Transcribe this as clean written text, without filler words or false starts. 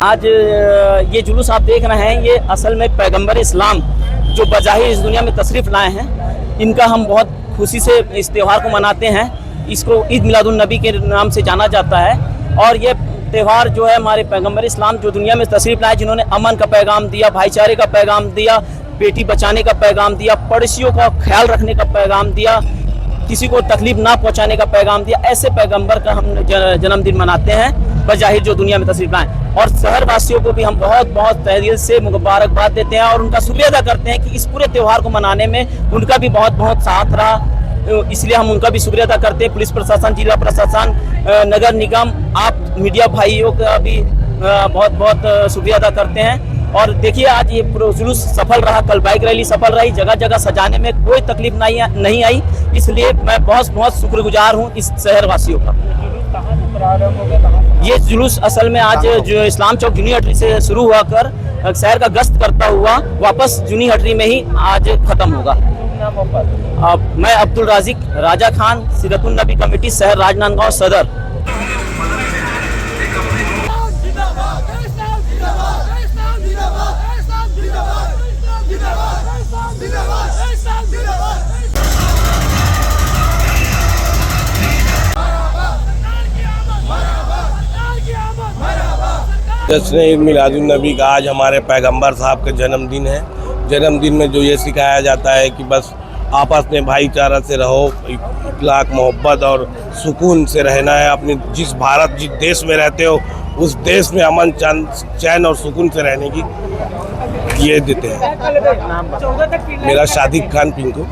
आज ये जुलूस आप देख रहे हैं, ये असल में पैगंबर इस्लाम जो बज़ाहिर इस दुनिया में तशरीफ़ लाए हैं, इनका हम बहुत खुशी से इस त्यौहार को मनाते हैं। इसको ईद मिलादुन नबी के नाम से जाना जाता है। और ये त्यौहार जो है हमारे पैगंबर इस्लाम जो दुनिया में तशरीफ़ लाए, जिन्होंने अमन का पैगाम दिया, भाईचारे का पैगाम दिया, बेटी बचाने का पैगाम दिया, पड़ोसियों का ख्याल रखने का पैगाम दिया, किसी को तकलीफ ना पहुंचाने का पैगाम दिया, ऐसे पैगंबर का हम जन्मदिन मनाते हैं बज़ाहिर जो दुनिया में तशरीफ़ लाए। और शहर वासियों को भी हम बहुत बहुत तहे दिल से मुबारकबाद देते हैं और उनका शुक्रिया अदा करते हैं कि इस पूरे त्यौहार को मनाने में उनका भी बहुत बहुत साथ रहा। इसलिए हम उनका भी शुक्रिया अदा करते हैं। पुलिस प्रशासन, जिला प्रशासन, नगर निगम, आप मीडिया भाइयों का भी बहुत बहुत शुक्रिया अदा करते हैं। और देखिए आज ये जुलूस सफल रहा, कल बाइक रैली सफल रही, जगह जगह सजाने में कोई तकलीफ नहीं आई, इसलिए मैं बहुत बहुत शुक्रगुजार हूँ इस शहर वासियों का। ये जुलूस असल में आज जो इस्लाम चौक जूनी हटरी से शुरू हुआ कर शहर का गश्त करता हुआ वापस जूनी हटरी में ही आज खत्म होगा। मैं अब्दुल राजिक राजा खान, सीरतुन नबी कमेटी, शहर राजनांदगांव सदर। जश्न ईद मिलादुन नबी का आज हमारे पैगंबर साहब का जन्मदिन है। जन्मदिन में जो ये सिखाया जाता है कि बस आपस में भाईचारा से रहो, इखलाक, मोहब्बत और सुकून से रहना है। अपने जिस देश में रहते हो उस देश में अमन चैन और सुकून से रहने की ये देते हैं। मेरा शादिक खान पिंकू।